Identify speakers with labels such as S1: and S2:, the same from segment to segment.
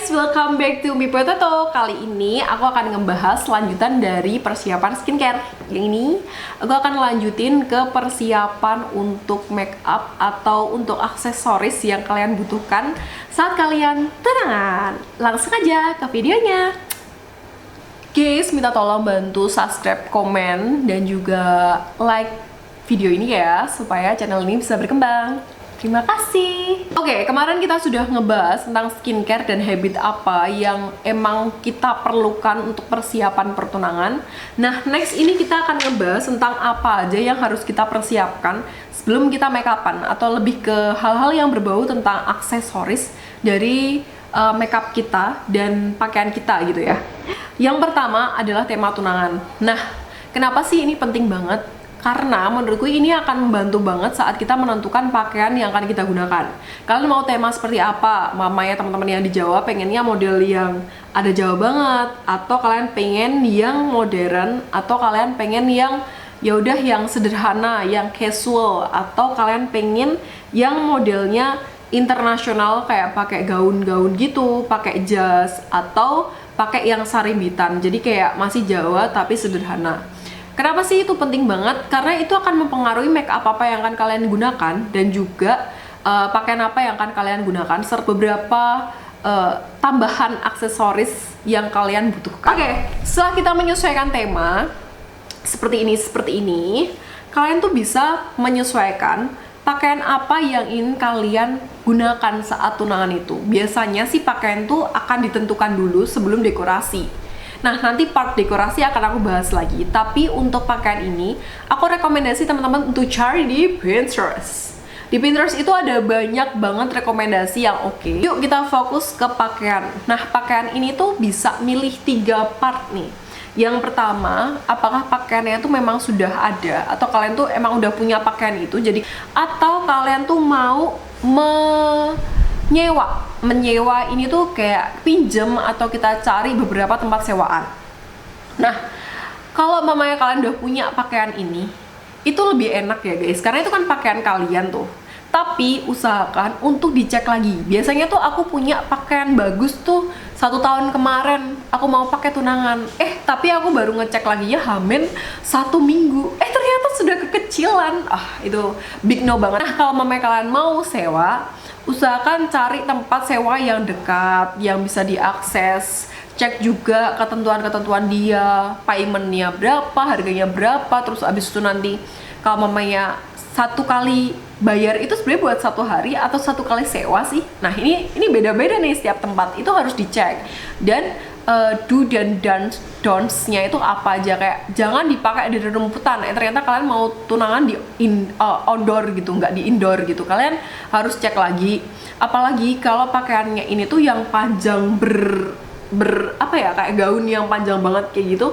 S1: guys, welcome back to Umi Potato. Kali ini aku akan ngebahas lanjutan dari persiapan skincare. Yang ini aku akan lanjutin ke persiapan untuk make up atau untuk aksesoris yang kalian butuhkan saat kalian tunangan. Langsung aja ke videonya. Guys, minta tolong bantu subscribe, komen, dan juga like video ini ya, supaya channel ini bisa berkembang. Terima kasih. Oke, kemarin kita sudah ngebahas tentang skincare dan habit apa yang emang kita perlukan untuk persiapan pertunangan. Nah, next ini kita akan ngebahas tentang apa aja yang harus kita persiapkan sebelum kita make upan, atau lebih ke hal-hal yang berbau tentang aksesoris dari makeup kita dan pakaian kita gitu ya. Yang pertama adalah tema tunangan. Nah, kenapa sih ini penting banget? Karena menurutku ini akan membantu banget saat kita menentukan pakaian yang akan kita gunakan. Kalian mau tema seperti apa? Mamanya teman-teman yang di Jawa pengennya model yang ada Jawa banget, atau kalian pengen yang modern, atau kalian pengen yang ya udah yang sederhana, yang casual, atau kalian pengen yang modelnya internasional kayak pakai gaun-gaun gitu, pakai jas, atau pakai yang sarimbitan. Jadi kayak masih Jawa tapi sederhana. Kenapa sih itu penting banget? Karena itu akan mempengaruhi make up apa yang akan kalian gunakan, dan juga pakaian apa yang akan kalian gunakan, serta beberapa tambahan aksesoris yang kalian butuhkan. Oke, setelah kita menyesuaikan tema seperti ini, kalian tuh bisa menyesuaikan pakaian apa yang ingin kalian gunakan saat tunangan itu. Biasanya sih pakaian tuh akan ditentukan dulu sebelum dekorasi. Nah, nanti part dekorasi akan aku bahas lagi. Tapi untuk pakaian ini, aku rekomendasi teman-teman untuk cari di Pinterest. Di Pinterest itu ada banyak banget rekomendasi yang oke. Yuk kita fokus ke pakaian. Nah, pakaian ini tuh bisa milih 3 part nih. Yang pertama, apakah pakaiannya itu memang sudah ada, atau kalian tuh emang udah punya pakaian itu, jadi atau kalian tuh mau menyewa ini tuh kayak pinjem, atau kita cari beberapa tempat sewaan. Nah, kalau mamanya kalian udah punya pakaian ini, itu lebih enak ya guys, karena itu kan pakaian kalian tuh. Tapi usahakan untuk dicek lagi. Biasanya tuh aku punya pakaian bagus tuh 1 tahun kemarin aku mau pakai tunangan, tapi aku baru ngecek lagi ya Hamin 1 minggu, ternyata sudah kekecilan. Itu big no banget. Nah, kalau mamanya kalian mau sewa, usahakan cari tempat sewa yang dekat, yang bisa diakses. Cek juga ketentuan-ketentuan dia, paymentnya berapa, harganya berapa. Terus abis itu nanti kalau mamanya 1 kali bayar itu sebenarnya buat 1 hari atau 1 kali sewa sih. Nah, ini beda-beda nih setiap tempat, itu harus dicek. Dan do dan don'ts-nya itu apa aja, kayak jangan dipakai di rumputan. Ternyata kalian mau tunangan di outdoor gitu, nggak di indoor gitu. Kalian harus cek lagi. Apalagi kalau pakaiannya ini tuh yang panjang kayak gaun yang panjang banget kayak gitu,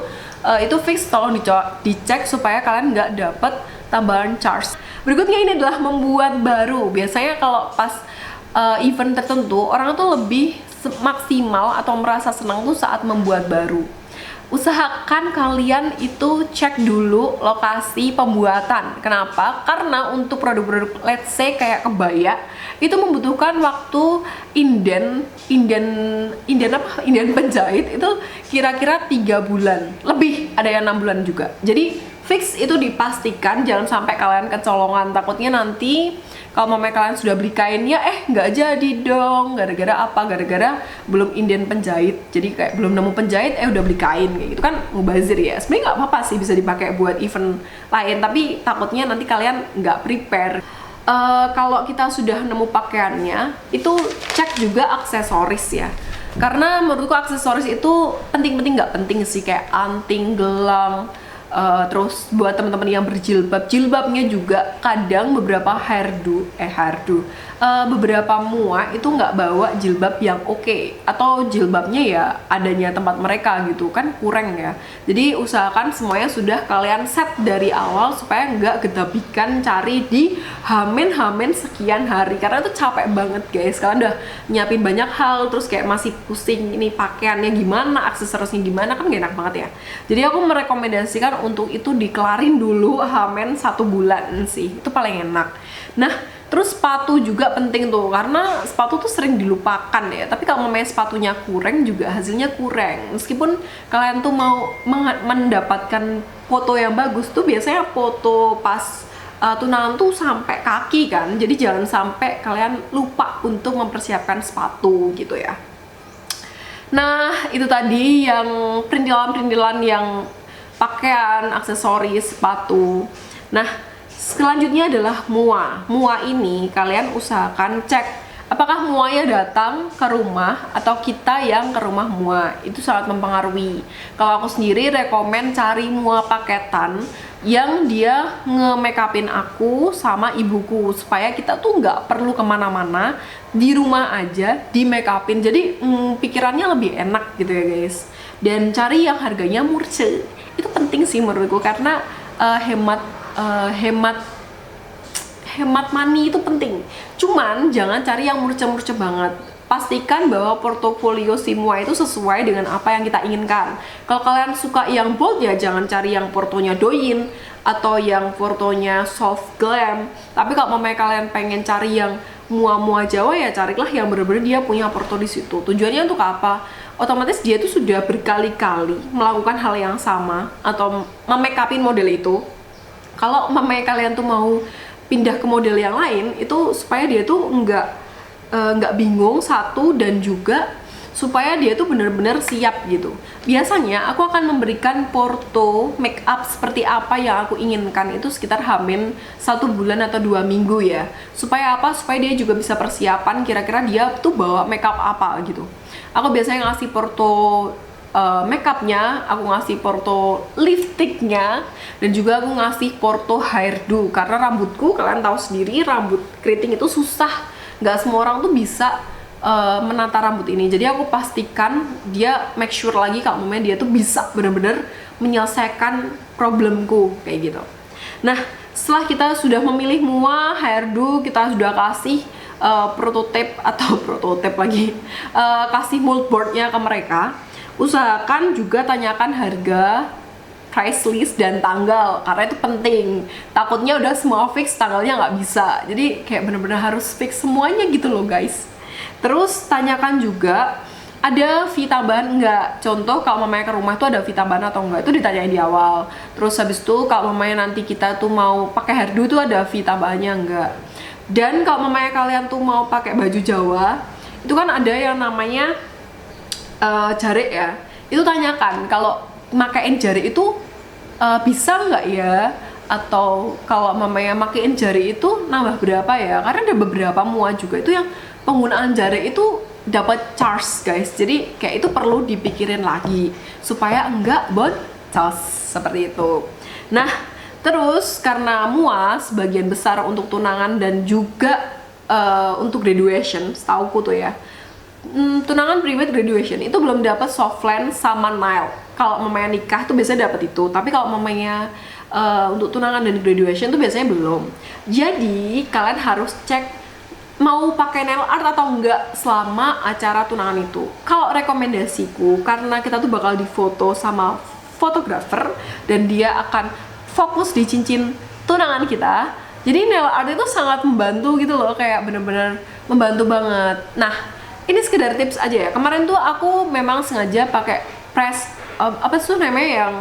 S1: itu fix tolong dicek supaya kalian nggak dapet tambahan charge. Berikutnya ini adalah membuat baru. Biasanya kalau pas event tertentu, orang tuh lebih maksimal atau merasa senang tuh saat membuat baru. Usahakan kalian itu cek dulu lokasi pembuatan. Kenapa? Karena untuk produk-produk let's say kayak kebaya, itu membutuhkan waktu inden penjahit itu kira-kira 3 bulan. Lebih, ada yang 6 bulan juga. Jadi fix itu dipastikan, jangan sampai kalian kecolongan. Takutnya nanti kalau mamanya kalian sudah beli kainnya, nggak jadi dong. Gara-gara apa? Gara-gara belum inden penjahit. Jadi kayak belum nemu penjahit, udah beli kain kayak gitu kan, mubazir ya. Sebenarnya nggak apa-apa sih, bisa dipakai buat event lain. Tapi takutnya nanti kalian nggak prepare. Kalau kita sudah nemu pakaiannya, itu cek juga aksesoris ya. Karena menurutku aksesoris itu penting-penting, nggak penting sih, kayak anting, gelang. Terus buat teman-teman yang berjilbab, jilbabnya juga kadang beberapa beberapa mua itu nggak bawa jilbab yang oke, atau jilbabnya ya adanya tempat mereka gitu kan, kurang ya. Jadi usahakan semuanya sudah kalian set dari awal supaya nggak kedapikan cari di hamin sekian hari, karena itu capek banget guys. Kalian udah nyiapin banyak hal, terus kayak masih pusing ini pakaiannya gimana, aksesorisnya gimana, kan gak enak banget ya. Jadi aku merekomendasikan untuk itu dikelarin dulu hamin 1 bulan sih, itu paling enak. Nah, Terus sepatu juga penting tuh, karena sepatu tuh sering dilupakan ya. Tapi kalau memang sepatunya kurang juga hasilnya kurang. Meskipun kalian tuh mau mendapatkan foto yang bagus tuh biasanya foto pas tunangan tuh sampai kaki kan. Jadi jangan sampai kalian lupa untuk mempersiapkan sepatu gitu ya. Nah, itu tadi yang perintilan-perintilan yang pakaian, aksesoris, sepatu. Nah, selanjutnya adalah mua. Mua ini kalian usahakan cek apakah muanya datang ke rumah atau kita yang ke rumah mua. Itu sangat mempengaruhi. Kalau aku sendiri rekomen cari mua paketan yang dia nge-make-upin aku sama ibuku, supaya kita tuh nggak perlu kemana-mana, di rumah aja di make-upin. Jadi pikirannya lebih enak gitu ya guys. Dan cari yang harganya murce. Itu penting sih menurutku, karena hemat money itu penting. Cuman jangan cari yang murce-murce banget. Pastikan bahwa portofolio si mua itu sesuai dengan apa yang kita inginkan. Kalau kalian suka yang bold ya jangan cari yang portonya doyin atau yang portonya soft glam. Tapi kalau memang kalian pengen cari yang mua-mua Jawa ya carilah yang benar-benar dia punya porto di situ. Tujuannya untuk apa? Otomatis dia itu sudah berkali-kali melakukan hal yang sama atau make upin model itu. Kalau mamanya kalian tuh mau pindah ke model yang lain, itu supaya dia tuh nggak bingung satu, dan juga supaya dia tuh benar-benar siap gitu. Biasanya aku akan memberikan porto make up seperti apa yang aku inginkan itu sekitar hamin 1 bulan atau 2 minggu ya. Supaya apa? Supaya dia juga bisa persiapan kira-kira dia tuh bawa make up apa gitu. Aku biasanya ngasih porto make upnya, aku ngasih porto lipsticknya, dan juga aku ngasih porto hairdo. Karena rambutku, kalian tahu sendiri, rambut keriting itu susah, nggak semua orang tuh bisa menata rambut ini. Jadi aku pastikan dia make sure lagi kalau memang dia tuh bisa bener-bener menyelesaikan problemku kayak gitu. Nah, setelah kita sudah memilih mua, hairdo, kita sudah kasih prototipe lagi, kasih mood boardnya ke mereka. Usahakan juga tanyakan harga, price list, dan tanggal, karena itu penting. Takutnya udah semua fix, tanggalnya nggak bisa. Jadi kayak bener-bener harus fix semuanya gitu loh guys. Terus tanyakan juga ada fee tambahan enggak. Contoh kalau mamanya ke rumah tuh ada fee tambahan atau enggak, itu ditanyain di awal. Terus habis itu kalau mamanya nanti kita tuh mau pakai hairdo tuh ada fee tambahannya enggak. Dan kalau mamanya kalian tuh mau pakai baju Jawa, itu kan ada yang namanya jarik ya. Itu tanyakan kalau makain jarik itu bisa nggak ya, atau kalau mamanya makein jari itu nambah berapa ya. Karena ada beberapa mua juga itu yang penggunaan jari itu dapat charge guys. Jadi kayak itu perlu dipikirin lagi supaya enggak boncos seperti itu. Nah, terus karena mua sebagian besar untuk tunangan dan juga untuk graduation, setauku tuh ya, tunangan, private, graduation itu belum dapat soft lens sama nail. Kalau mamanya nikah tuh biasanya dapat itu, tapi kalau mamanya untuk tunangan dan graduation tuh biasanya belum. Jadi kalian harus cek mau pakai nail art atau enggak selama acara tunangan itu. Kalau rekomendasiku, karena kita tuh bakal difoto sama fotografer dan dia akan fokus di cincin tunangan kita, jadi nail art itu sangat membantu gitu loh, kayak bener-bener membantu banget. Nah, ini sekedar tips aja ya. Kemarin tuh aku memang sengaja pakai press apa sih namanya yang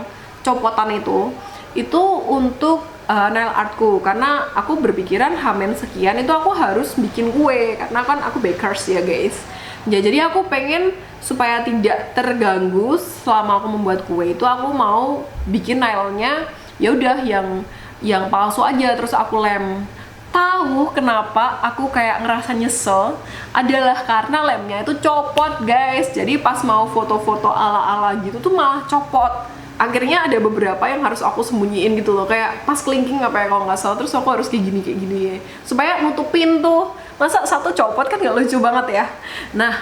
S1: copotan itu untuk nail artku, karena aku berpikiran hamin sekian itu aku harus bikin kue, karena kan aku bakers ya guys. Ya, jadi aku pengen supaya tidak terganggu selama aku membuat kue itu, aku mau bikin nailnya ya udah yang palsu aja, terus aku lem. Tahu kenapa aku kayak ngerasa nyesel? Adalah karena lemnya itu copot guys. Jadi pas mau foto-foto ala-ala gitu tuh malah copot. Akhirnya ada beberapa yang harus aku sembunyiin gitu loh, kayak pas kelingking apa ya kalau nggak salah. Terus aku harus kayak gini ya, supaya nutupin tuh. Masa satu copot kan nggak lucu banget ya. Nah,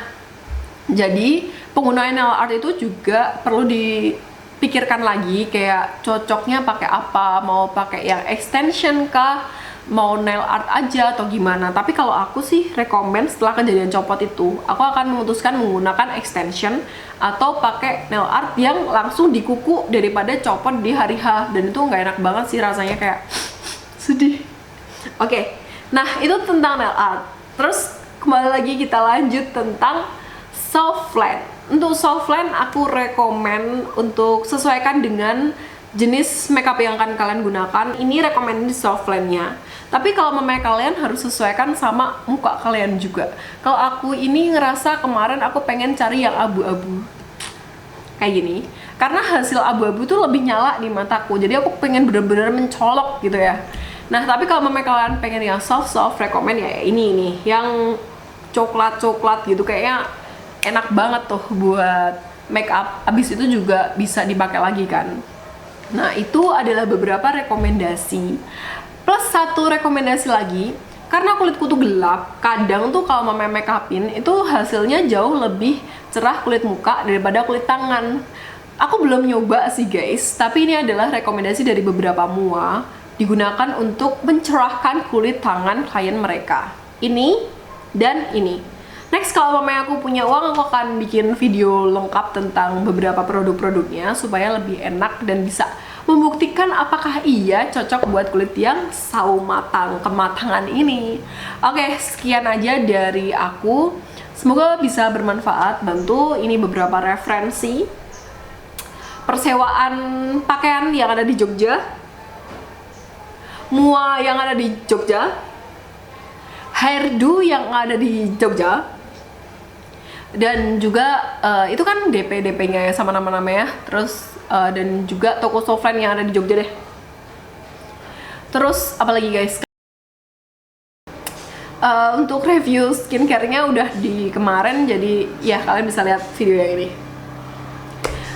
S1: jadi penggunaan nail art itu juga perlu dipikirkan lagi, kayak cocoknya pakai apa, mau pakai yang extension kah, mau nail art aja atau gimana. Tapi kalau aku sih rekomen setelah kejadian copot itu, aku akan memutuskan menggunakan extension atau pakai nail art yang langsung di kuku daripada copot di hari H. Dan itu nggak enak banget sih rasanya, kayak sedih. Oke, Nah, itu tentang nail art. Terus kembali lagi kita lanjut tentang soft lens. Untuk soft lens aku rekomen untuk sesuaikan dengan jenis makeup yang akan kalian gunakan. Ini recommended soft lens-nya. Tapi kalau memakai kalian harus sesuaikan sama muka kalian juga. Kalau aku ini ngerasa kemarin aku pengen cari yang abu-abu. Kayak gini. Karena hasil abu-abu tuh lebih nyala di mataku. Jadi aku pengen bener-bener mencolok gitu ya. Nah, tapi kalau memakai kalian pengen yang soft-soft, rekomen ya ini nih. Yang coklat-coklat gitu, kayaknya enak banget tuh buat make up. Abis itu juga bisa dipakai lagi kan. Nah, itu adalah beberapa rekomendasi. Plus satu rekomendasi lagi, karena kulitku tuh gelap, kadang tuh kalau mama make upin itu hasilnya jauh lebih cerah kulit muka daripada kulit tangan. Aku belum nyoba sih guys, tapi ini adalah rekomendasi dari beberapa mua digunakan untuk mencerahkan kulit tangan klien mereka. Ini dan ini. Next, kalau mamanya aku punya uang, aku akan bikin video lengkap tentang beberapa produk-produknya supaya lebih enak dan bisa membuktikan apakah iya cocok buat kulit yang sawo matang kematangan ini. Oke, sekian aja dari aku. Semoga bisa bermanfaat, bantu. Ini beberapa referensi persewaan pakaian yang ada di Jogja, mua yang ada di Jogja, hairdo yang ada di Jogja, dan juga itu kan DP-nya ya sama nama-namanya. Terus dan juga toko softline yang ada di Jogja deh. Terus apalagi guys, untuk review skincare-nya udah di kemarin, jadi ya kalian bisa lihat video yang ini.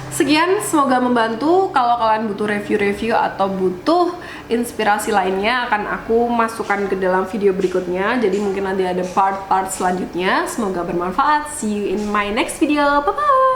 S1: Sekian, semoga membantu. Kalau kalian butuh review-review atau butuh inspirasi lainnya, akan aku masukkan ke dalam video berikutnya. Jadi mungkin nanti ada part-part selanjutnya. Semoga bermanfaat. See you in my next video. Bye-bye!